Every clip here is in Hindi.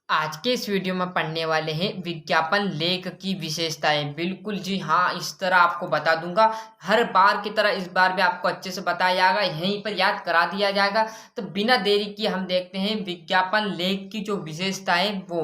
आज के इस वीडियो में पढ़ने वाले हैं विज्ञापन लेख की विशेषताएं। बिल्कुल जी हाँ, इस तरह आपको बता दूंगा। हर बार की तरह इस बार भी आपको अच्छे से बताया जाएगा, यहीं पर याद करा दिया जाएगा। तो बिना देरी किए हम देखते हैं विज्ञापन लेख की जो विशेषताएं वो।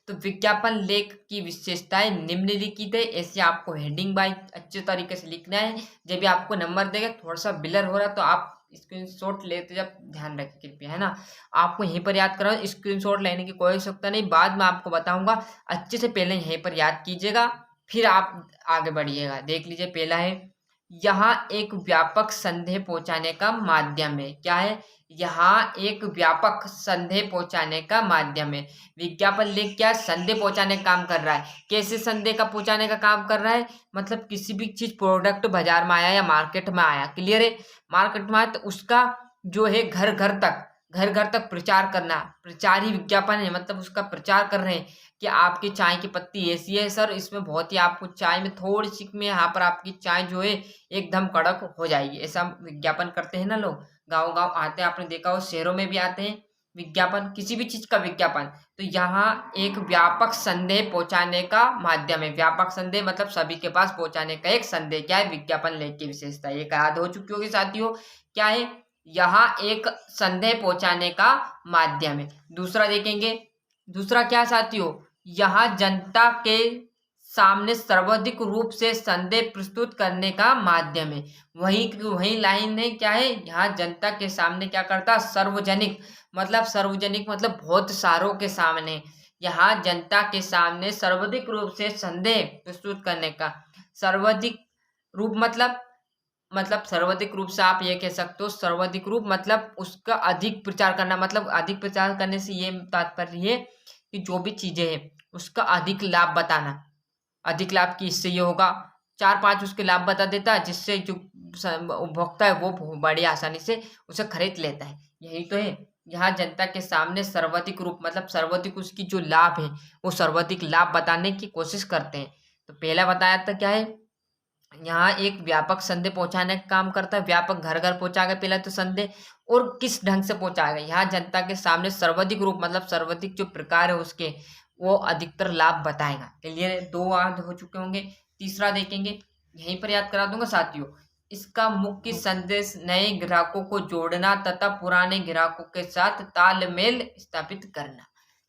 तो विज्ञापन लेख की विशेषताएं निम्नलिखित है, ऐसे आपको हेडिंग बाय अच्छे तरीके से लिखना है। जब भी आपको नंबर देगा थोड़ा सा ब्लर हो रहा तो आप स्क्रीनशॉट लेते जब ध्यान रखें कृपया, है ना। आपको यहीं पर याद करो, स्क्रीनशॉट लेने की कोई आवश्यकता नहीं, बाद में आपको बताऊंगा। अच्छे से पहले यहीं पर याद कीजिएगा, फिर आप आगे बढ़िएगा। देख लीजिए, पहला है यहाँ एक व्यापक संदेह पहुंचाने का माध्यम है। क्या है? यहाँ एक व्यापक संदेह पहुंचाने का माध्यम है। विज्ञापन लेख क्या है? संदेह पहुंचाने का काम कर रहा है। कैसे संदेह का पहुंचाने का काम कर रहा है? मतलब किसी भी चीज प्रोडक्ट बाजार में आया या मार्केट में आया, क्लियर है। मार्केट में आया तो उसका जो है घर घर तक प्रचार करना। प्रचार ही विज्ञापन है, मतलब उसका प्रचार कर रहे हैं कि आपकी चाय की पत्ती ऐसी है सर, इसमें बहुत ही आपको चाय में थोड़ी सी में यहाँ पर आपकी चाय जो है एकदम कड़क हो जाएगी। ऐसा विज्ञापन करते हैं ना लोग, गाँव गाँव आते हैं, आपने देखा हो, शहरों में भी आते हैं विज्ञापन, किसी भी चीज का विज्ञापन। तो यहाँ एक व्यापक संदेह पहुंचाने का माध्यम है। व्यापक संदेह मतलब सभी के पास पहुंचाने का एक संदेह। क्या है? विज्ञापन लेख की विशेषता। एक याद हो चुकी होगी साथियों। क्या है? यहाँ एक संदेह पहुंचाने का माध्यम है। दूसरा देखेंगे, दूसरा क्या साथियों? यहाँ जनता के सामने सर्वाधिक रूप से संदेह प्रस्तुत करने का माध्यम है। वही वही लाइन है। क्या है? यहाँ जनता के सामने क्या करता? सार्वजनिक मतलब बहुत सारों के सामने। यहाँ जनता के सामने सर्वाधिक रूप से संदेह प्रस्तुत करने का। सर्वाधिक रूप मतलब सर्वाधिक रूप से आप ये कह सकते हो। सर्वाधिक रूप मतलब उसका अधिक प्रचार करना। मतलब अधिक प्रचार करने से ये तात्पर्य है कि जो भी चीजें हैं उसका अधिक लाभ बताना। अधिक लाभ की इससे ये होगा, चार पांच उसके लाभ बता देता है, जिससे जो उपभोक्ता है वो बड़ी आसानी से उसे खरीद लेता है। यही तो है। यहाँ जनता के सामने सर्वाधिक रूप मतलब सर्वाधिक उसकी जो लाभ है वो सर्वाधिक लाभ बताने की कोशिश करते हैं। तो पहला बताया था क्या है? यहाँ एक व्यापक संदेह पहुंचाने का काम करता है। व्यापक घर घर पहुंचाएगा पहला तो संदेह, और किस ढंग से पहुंचाएगा? यहाँ जनता के सामने सर्वाधिक रूप मतलब सर्वाधिक जो प्रकार है उसके वो अधिकतर लाभ बताएगा। क्लियर? दो याद हो चुके होंगे। तीसरा देखेंगे, यहीं पर याद करा दूंगा साथियों। इसका मुख्य संदेश नए ग्राहकों को जोड़ना तथा पुराने ग्राहकों के साथ तालमेल स्थापित करना।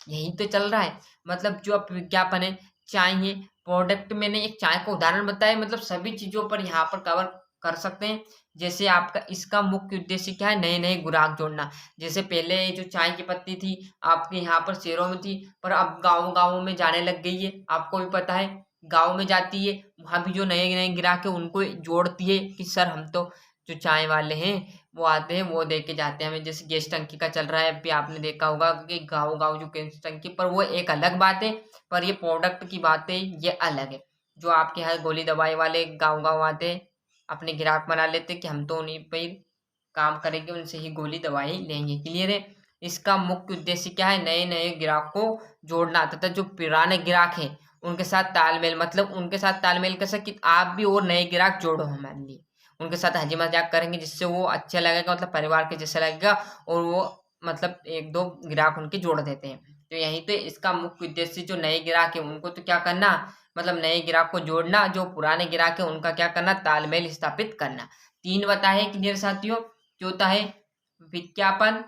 यही तो चल रहा है। मतलब जो अब विज्ञापन है, चाहिए प्रोडक्ट, मैंने एक चाय का उदाहरण बताया, मतलब सभी चीजों पर यहाँ पर कवर कर सकते हैं। जैसे आपका इसका मुख्य उद्देश्य क्या है? नए नए ग्राहक जोड़ना। जैसे पहले जो चाय की पत्ती थी आपके यहाँ पर शहरों में थी, पर अब गाँव गाँवों में जाने लग गई है। आपको भी पता है, गाँव में जाती है, वहां भी जो नए नए ग्राहक है उनको जोड़ती है कि सर हम तो जो चाय वाले हैं वो आते हैं, वो दे के जाते हैं हमें। जैसे गैस टंकी का चल रहा है, अभी आपने देखा होगा कि गाँव गाँव जो गैस टंकी पर, वो एक अलग बात है। पर ये प्रोडक्ट की बात है, ये अलग है। जो आपके यहाँ गोली दवाई वाले गांव गांव आते हैं, अपने ग्राहक बना लेते कि हम तो उन्हीं पे काम करेंगे, उनसे ही गोली दवाई लेंगे। क्लियर है? इसका मुख्य उद्देश्य क्या है? नए नए ग्राहक को जोड़ना तथा जो पुराने ग्राहक हैं उनके साथ तालमेल। मतलब उनके साथ तालमेल कैसे कि आप भी और नए ग्राहक जोड़ो हमारे लिए। उनके साथ हंसी मजाक करेंगे जिससे वो अच्छा लगेगा, मतलब परिवार के जैसा लगेगा, और वो मतलब एक दो ग्राहक उनके जोड़ देते हैं। तो यहीं पे इसका मुख्य उद्देश्य जो नए ग्राहक है उनको तो क्या करना, मतलब नए ग्राहक को जोड़ना, जो पुराने ग्राहक है उनका क्या करना, तालमेल स्थापित करना। तीन बताए क्लियर साथियों। चौथा है विज्ञापन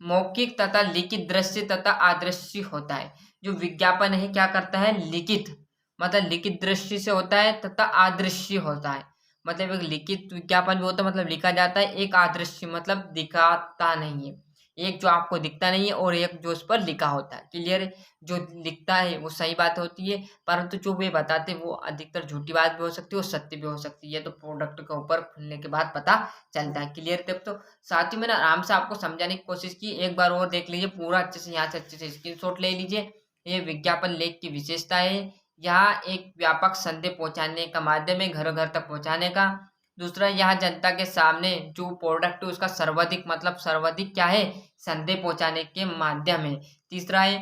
मौखिक तथा लिखित, दृश्य तथा अदृश्य होता है। जो विज्ञापन है क्या करता है? लिखित मतलब लिखित दृश्य से होता है तथा अदृश्य होता है। मतलब एक लिखित विज्ञापन भी होता है, मतलब लिखा जाता है। एक अदृश्य मतलब दिखाता नहीं है। एक जो आपको दिखता नहीं है और एक जो उस पर लिखा होता है। क्लियर? जो लिखता है वो सही बात होती है, परंतु जो वे बताते हैं वो अधिकतर झूठी बात भी हो सकती है और सत्य भी हो सकती है। तो प्रोडक्ट के ऊपर खुलने के बाद पता चलता है। क्लियर? तब तो साथ ही मैंने आराम से आपको समझाने की कोशिश की, एक बार और देख लीजिए पूरा अच्छे से, यहाँ से अच्छे से स्क्रीनशॉट ले लीजिए। ये विज्ञापन लेख की विशेषता है। यहाँ एक व्यापक संदेश पहुंचाने का माध्यम है, घर घर तक पहुंचाने का। दूसरा, यहाँ जनता के सामने जो प्रोडक्ट है उसका सर्वाधिक मतलब सर्वाधिक क्या है, संदेश पहुंचाने के माध्यम है। तीसरा है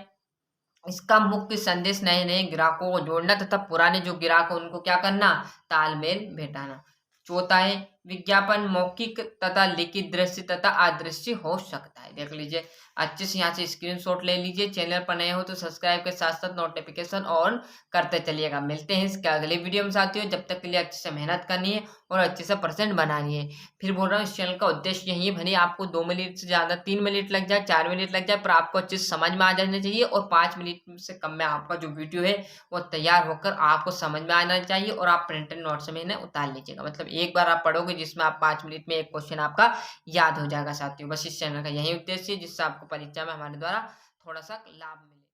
इसका मुख्य संदेश नए नए ग्राहकों को जोड़ना तथा पुराने जो ग्राहक हैं उनको क्या करना, तालमेल बैठाना। चौथा है विज्ञापन मौखिक तथा लिखित, दृश्य तथा अदृश्य हो सकता है। देख लीजिए अच्छे से, यहाँ से स्क्रीनशॉट ले लीजिए। चैनल पर नए हो तो सब्सक्राइब के साथ साथ नोटिफिकेशन ऑन करते चलिएगा। मिलते हैं इसके अगले वीडियो में साथियों, जब तक के लिए अच्छे से मेहनत करनी है और अच्छे से परसेंट बनानी है। फिर बोल रहा हूँ इस चैनल का उद्देश्य यही है, भले आपको 2 मिनट से ज़्यादा 3 मिनट लग जाए, 4 मिनट लग जाए, पर आपको अच्छे से समझ में आ जाना चाहिए और 5 मिनट से कम में आपका जो वीडियो है वो तैयार होकर आपको समझ में आना चाहिए और आप प्रिंटेड नोट्स में इन्हें उतार लीजिएगा। मतलब एक बार आप पढ़ोगे जिसमें आप 5 मिनट में एक क्वेश्चन आपका याद हो जाएगा साथियों। बस इस चैनल का यही उद्देश्य है, जिससे आपको परीक्षा में हमारे द्वारा थोड़ा सा लाभ मिले।